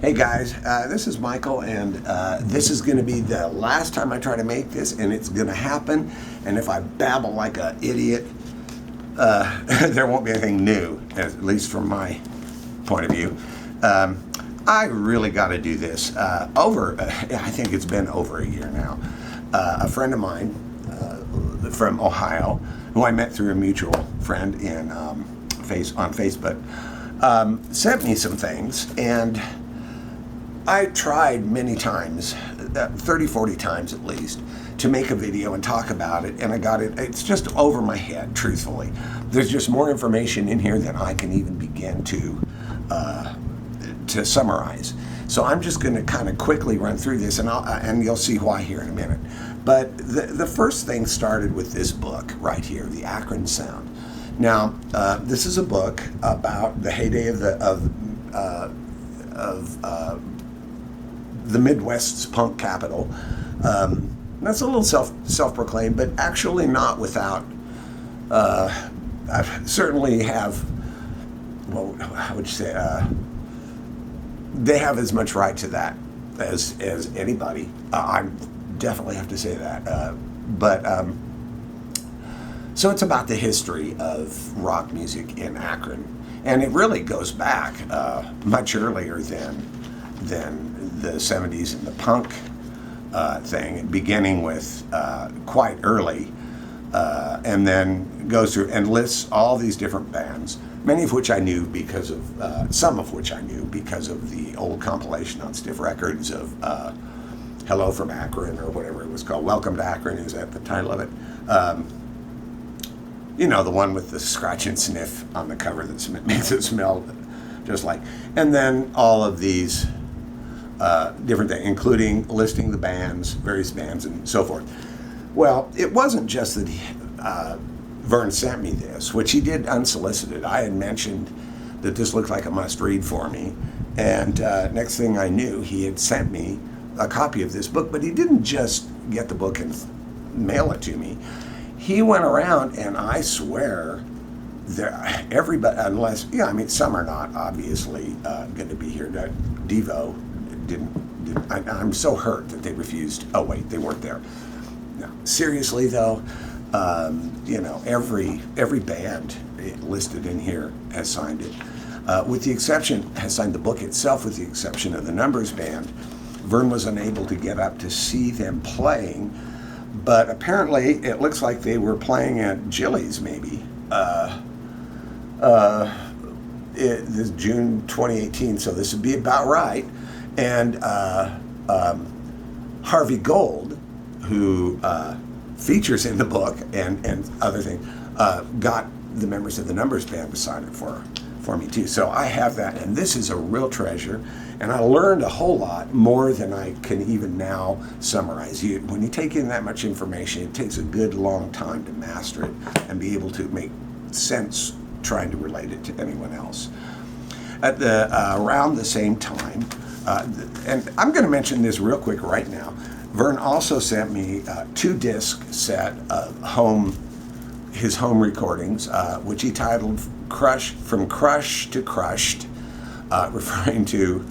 Hey guys, this is Michael, and this is going to be the last time I try to make this, and it's going to happen. And if I babble like an idiot, there won't be anything new, at least from my point of view. I really got to do this. I think it's been over a year now. A friend of mine from Ohio, who I met through a mutual friend on Facebook, sent me some things, and I tried many times, 30, 40 times at least, to make a video and talk about it, and it's just over my head, truthfully. There's just more information in here than I can even begin to summarize. So I'm just going to kind of quickly run through this, and you'll see why here in a minute. But the first thing started with this book right here, The Akron Sound. Now, this is a book about the heyday of the Midwest's punk capital. That's a little self-proclaimed, but actually not without. I certainly have. Well, how would you say? They have as much right to that as anybody. I definitely have to say that. So it's about the history of rock music in Akron, and it really goes back much earlier than the 70s and the punk thing, beginning with quite early, and then goes through and lists all these different bands, many of which I knew some of which I knew because of the old compilation on Stiff Records of Hello from Akron, or whatever it was called. Welcome to Akron is that the title of it. The one with the scratch and sniff on the cover that makes it smell just like. And then all of these different things, including listing the bands, various bands, and so forth. Well, it wasn't just that Vern sent me this, which he did unsolicited. I had mentioned that this looked like a must-read for me, and next thing I knew, he had sent me a copy of this book, but he didn't just get the book and mail it to me. He went around, and I swear, everybody, some are not obviously going to be here. Devo didn't. I'm so hurt that they refused. Oh wait, they weren't there. No, seriously though, every band listed in here has signed it, has signed the book itself, with the exception of the Numbers Band. Vern was unable to get up to see them playing. But apparently, it looks like they were playing at Jilly's, maybe. This June 2018, so this would be about right. And Harvey Gold, who features in the book and other things, got the members of the Numbers Band to sign it for me too. So I have that, and this is a real treasure. And I learned a whole lot more than I can even now summarize. When you take in that much information, it takes a good long time to master it and be able to make sense trying to relate it to anyone else. At around the same time, and I'm going to mention this real quick right now, Vern also sent me 2-disc set of his home recordings, which he titled From Crush to Crushed, referring to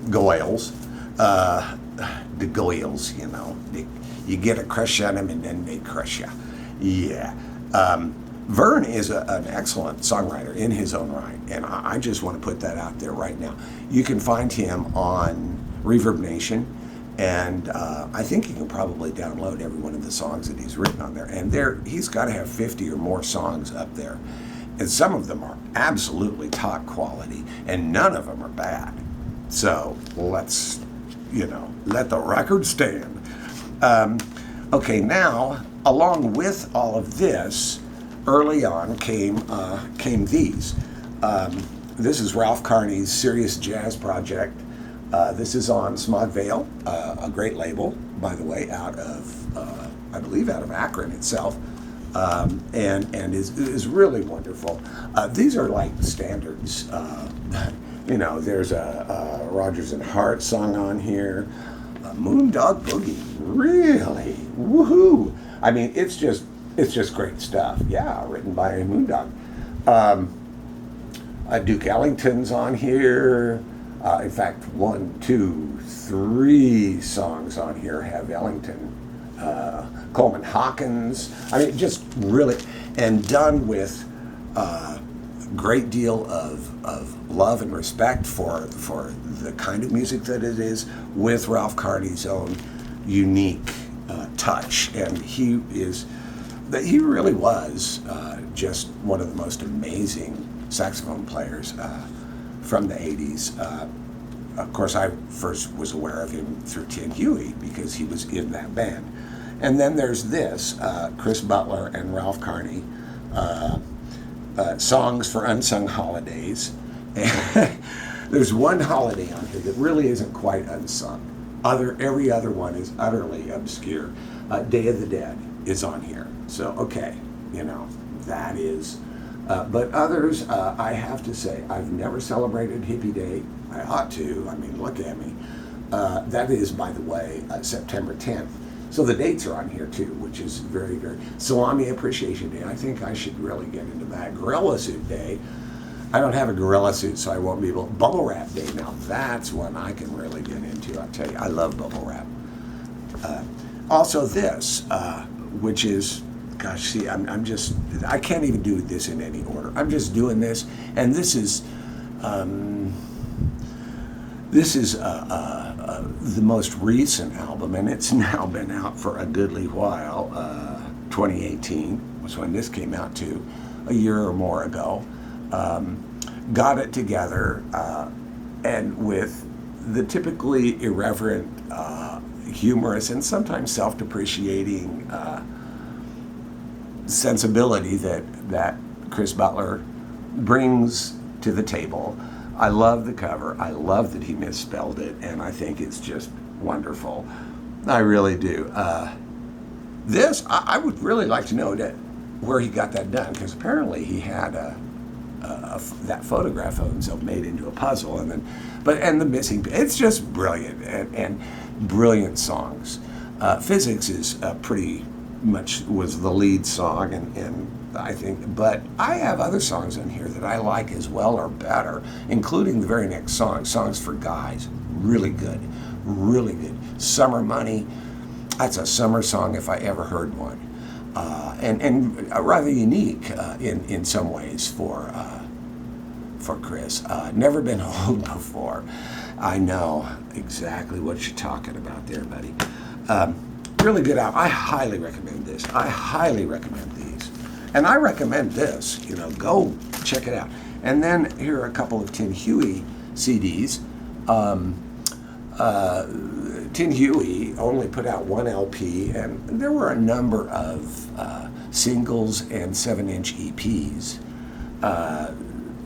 Goyles, the Goyles, you get a crush on them and then they crush you. Yeah. Vern is an excellent songwriter in his own right, and I just want to put that out there right now. You can find him on Reverb Nation, and I think you can probably download every one of the songs that he's written on there. And he's got to have 50 or more songs up there, and some of them are absolutely top quality, and none of them are bad. So let's, let the record stand. Okay, now, along with all of this, early on came these. This is Ralph Carney's Serious Jazz Project. This is on Smog Veil, a great label, by the way, out of, I believe, out of Akron itself. And is really wonderful. These are like standards. There's a Rodgers and Hart song on here. Moondog Boogie, really, woohoo! I mean, it's just great stuff. Yeah, written by Moondog. Duke Ellington's on here. In fact, 1, 2, 3 songs on here have Ellington, Coleman Hawkins. I mean, just really, and done with a great deal of love and respect for the kind of music that it is, with Ralph Carty's own unique touch. And he really was just one of the most amazing saxophone players from the 80s. Of course, I first was aware of him through Tin Huey because he was in that band. And then there's this, Chris Butler and Ralph Carney, Songs for Unsung Holidays. And there's one holiday on here that really isn't quite unsung. Every other one is utterly obscure. Day of the Dead is on here. So, okay, that is. But others, I have to say, I've never celebrated Hippie Day. I ought to. I mean, look at me. That is, by the way, September 10th. So the dates are on here too, which is very, very. Salami Appreciation Day. I think I should really get into that. Gorilla Suit Day. I don't have a gorilla suit, so I won't be able. Bubble Wrap Day. Now that's one I can really get into. I'll tell you, I love bubble wrap. Also this, which is, gosh, see, I can't even do this in any order. I'm just doing this, and this is the most recent album, and it's now been out for a goodly while. 2018 was when this came out too, a year or more ago. Got it together, and with the typically irreverent, humorous, and sometimes self-depreciating sensibility that Chris Butler brings to the table. I love the cover. I love that he misspelled it, and I think it's just wonderful. I really do. I would really like to know where he got that done, because apparently he had that photograph of himself made into a puzzle, and the missing. It's just brilliant and brilliant songs. Physics is pretty much was the lead song, and I think, but I have other songs on here that I like as well or better, including the very next song, Songs for Guys. Really good, really good. Summer Money, that's a summer song if I ever heard one, and rather unique in some ways for Chris. Never been old before. I know exactly what you're talking about there, buddy. Really good album. I highly recommend this. I highly recommend these. And I recommend this. Go check it out. And then here are a couple of Tin Huey CDs. Tin Huey only put out one LP, and there were a number of singles and 7-inch EPs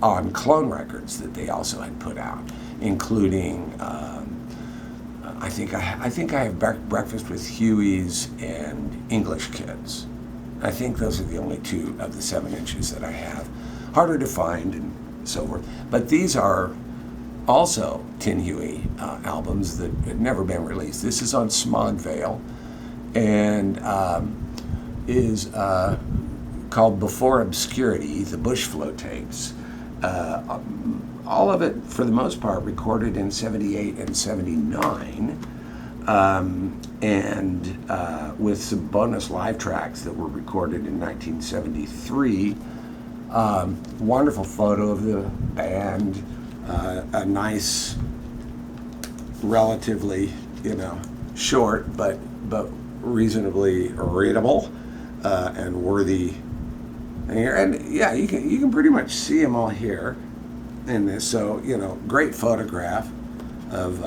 on Clone Records that they also had put out, including I think I have Breakfast with Huey's and English Kids. I think those are the only two of the 7 inches that I have. Harder to find and so forth. But these are also Tin Huey albums that had never been released. This is on Smog Veil, and is called Before Obscurity, the Bushflow tapes. All of it, for the most part, recorded in 78 and 79, and with some bonus live tracks that were recorded in 1973. Wonderful photo of the band, a nice, relatively, short but reasonably readable and worthy. And yeah, you can pretty much see them all here in this. So great photograph of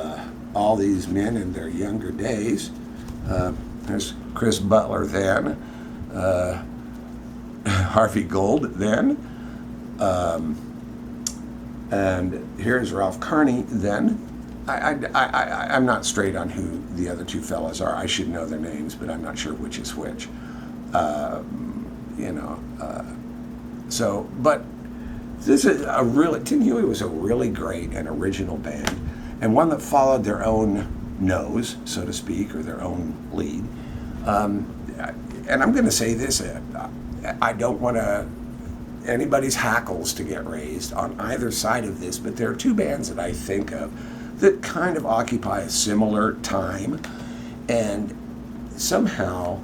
all these men in their younger days. There's Chris Butler then, Harvey Gold then, and here's Ralph Carney then. I'm not straight on who the other two fellas are. I should know their names, but I'm not sure which is which. But this is Tin Huey was a really great and original band, and one that followed their own nose, so to speak, or their own lead. And I'm going to say this, I don't want to anybody's hackles to get raised on either side of this, but there are two bands that I think of that kind of occupy a similar time, and somehow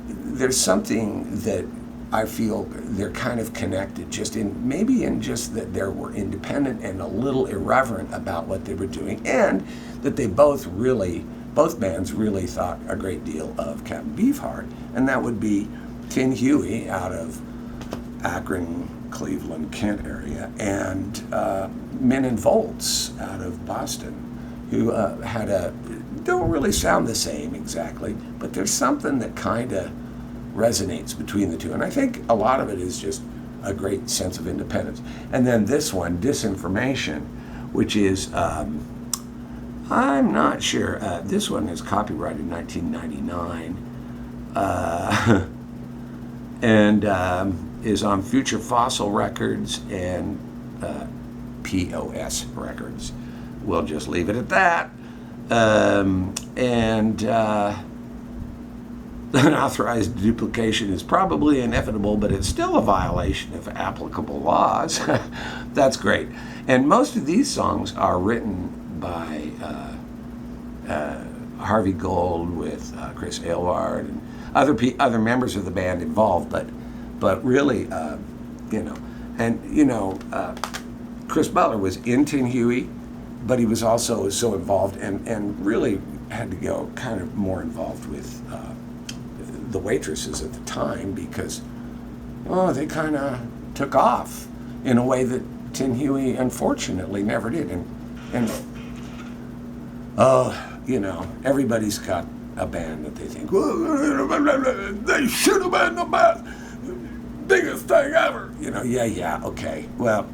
there's something that I feel they're kind of connected, just in maybe in just that they were independent and a little irreverent about what they were doing, and that they both bands really thought a great deal of Captain Beefheart, and that would be Tin Huey out of Akron, Cleveland, Kent area, and Men in Volts out of Boston, who don't really sound the same exactly, but there's something that kind of resonates between the two. And I think a lot of it is just a great sense of independence. And then this one, Disinformation, which is, I'm not sure, this one is copyrighted 1999, and is on Future Fossil Records and POS Records. We'll just leave it at that. Unauthorized duplication is probably inevitable, but it's still a violation of applicable laws. That's great. And most of these songs are written by Harvey Gold with Chris Aylward and other members of the band involved, but really, Chris Butler was in Tin Huey, but he was also so involved and really had to go kind of more involved with the Waitresses at the time, because they kind of took off in a way that Tin Huey unfortunately never did. And everybody's got a band that they think, well, they should have been the biggest thing ever. Okay. Well,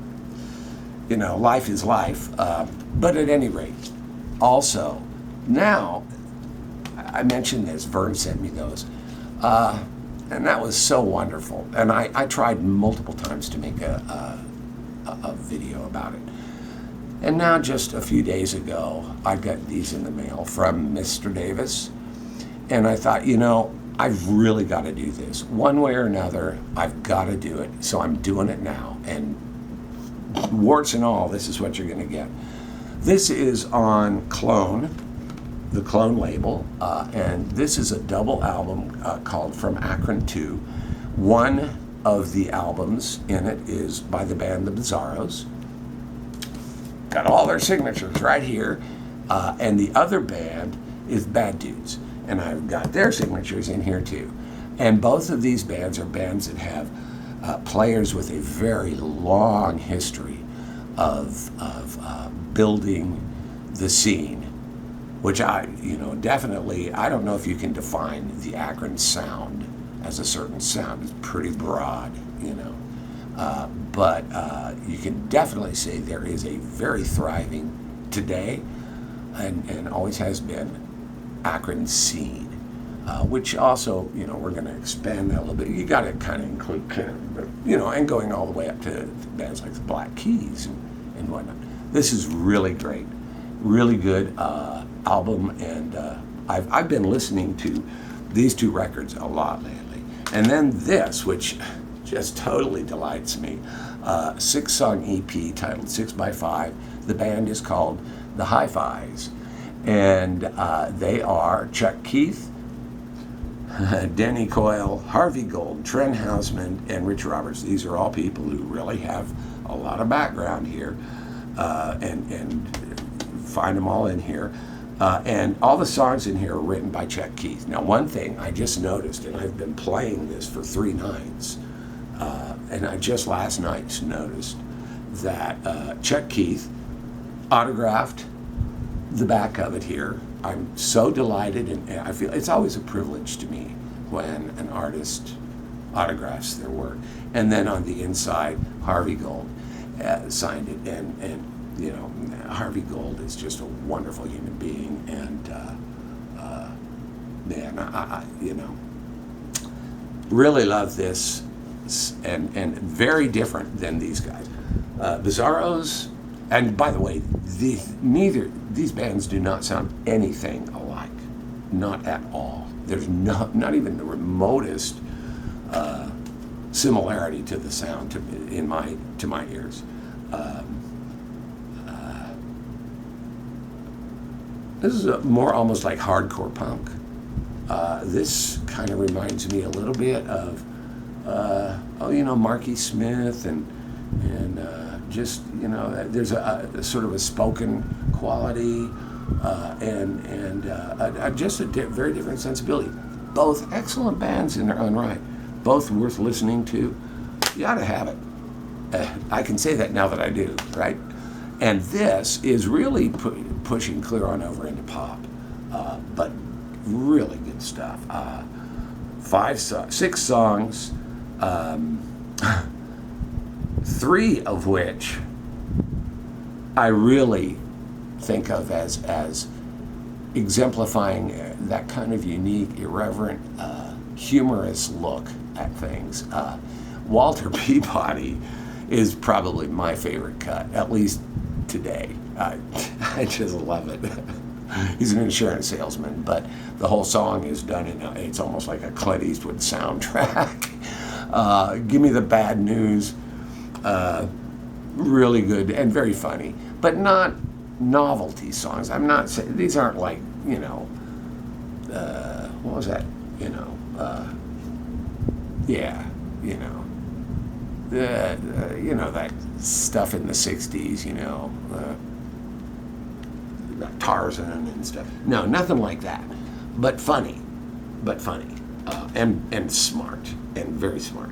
life is life. But at any rate, also, now, I mentioned this, Vern sent me those, and that was so wonderful. And I tried multiple times to make a video about it. And now, just a few days ago, I got these in the mail from Mr. Davis, and I thought, I've really got to do this. One way or another, I've got to do it, so I'm doing it now. And warts and all, this is what you're going to get. This is on Clone, the Clone label, and this is a double album called From Akron to. One of the albums in it is by the band The Bizarros. Got all their signatures right here, and the other band is Bad Dudes, and I've got their signatures in here too. And both of these bands are bands that have players with a very long history of building the scene, which definitely, I don't know if you can define the Akron sound as a certain sound. It's pretty broad, but you can definitely say there is a very thriving today, and always has been, Akron scene, which also, we're going to expand that a little bit. You got to kind of include, and going all the way up to bands like the Black Keys and whatnot. This is really great, really good album, and I've been listening to these two records a lot lately. And then this, which just totally delights me, 6-song EP titled 6x5. The band is called The Hi-Fis, and they are Chuck Keith, Denny Coyle, Harvey Gold, Trent Hausman, and Rich Roberts. These are all people who really have a lot of background here, and find them all in here. And all the songs in here are written by Chuck Keith. Now, one thing I just noticed, and I've been playing this for 3 nights, and I just last night noticed that Chuck Keith autographed the back of it here. I'm so delighted, and I feel it's always a privilege to me when an artist autographs their work. And then on the inside, Harvey Gold signed it, and Harvey Gold is just a wonderful human being, and man, I really love this, and very different than these guys. Bizarros, and by the way, these bands do not sound anything alike, not at all. There's not even the remotest similarity to the sound to my ears. This is more almost like hardcore punk. This kind of reminds me a little bit of, Marky Smith and just, there's a sort of a spoken quality and just a very different sensibility. Both excellent bands in their own right, both worth listening to. You ought to have it. I can say that now that I do, right? And this is really pushing clear on over into pop, but really good stuff. 6 songs, 3 of which I really think of as exemplifying that kind of unique, irreverent, humorous look at things. Walter Peabody is probably my favorite cut, at least today. I just love it. He's an insurance salesman, but the whole song is done it's almost like a Clint Eastwood soundtrack. Give Me the Bad News. Really good and very funny, but not novelty songs. I'm not saying these aren't like, what was that? That stuff in the 60s, Tarzan and stuff. No, nothing like that. But funny. And smart. And very smart.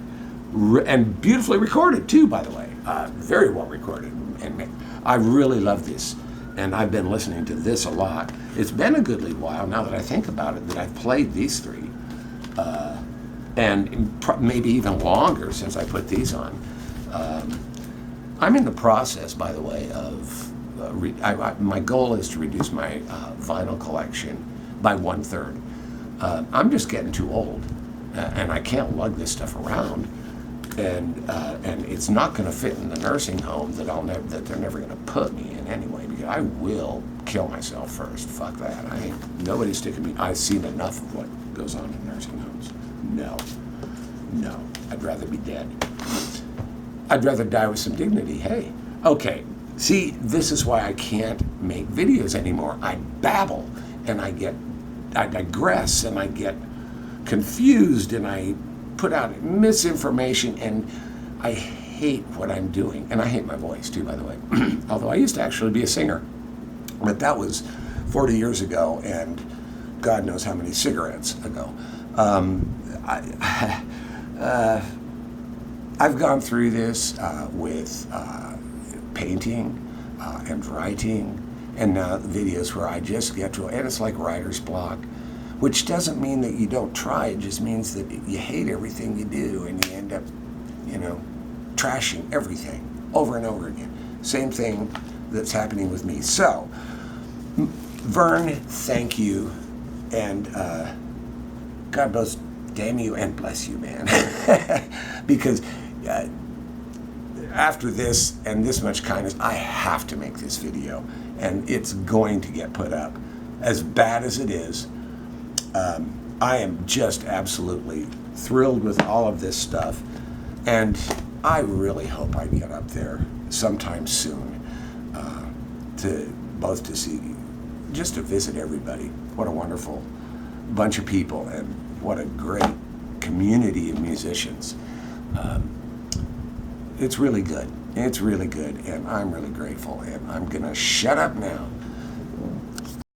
And beautifully recorded, too, by the way. Very well recorded. And I really love this. And I've been listening to this a lot. It's been a goodly while, now that I think about it, that I've played these 3. And maybe even longer since I put these on. I'm in the process, by the way, of my goal is to reduce my vinyl collection by 1/3. I'm just getting too old, and I can't lug this stuff around, and it's not going to fit in the nursing home that they're never going to put me in anyway, because I will kill myself first. Fuck that. Nobody's sticking me. I've seen enough of what goes on in nursing homes. No, I'd rather be dead. I'd rather die with some dignity. Hey, okay. See, this is why I can't make videos anymore. I babble, and I digress, and I get confused, and I put out misinformation, and I hate what I'm doing. And I hate my voice, too, by the way. Although I used to actually be a singer. But that was 40 years ago, and God knows how many cigarettes ago. I've gone through this with painting and writing, and now videos where I just get to, and it's like writer's block, which doesn't mean that you don't try. It just means that you hate everything you do, and you end up, trashing everything over and over again. Same thing that's happening with me. So, Vern, thank you, and God both damn you and bless you, man. Because after this and this much kindness, I have to make this video, and it's going to get put up. As bad as it is, I am just absolutely thrilled with all of this stuff, and I really hope I get up there sometime soon to see, just to visit everybody. What a wonderful bunch of people, and what a great community of musicians. It's really good. It's really good, and I'm really grateful, and I'm gonna shut up now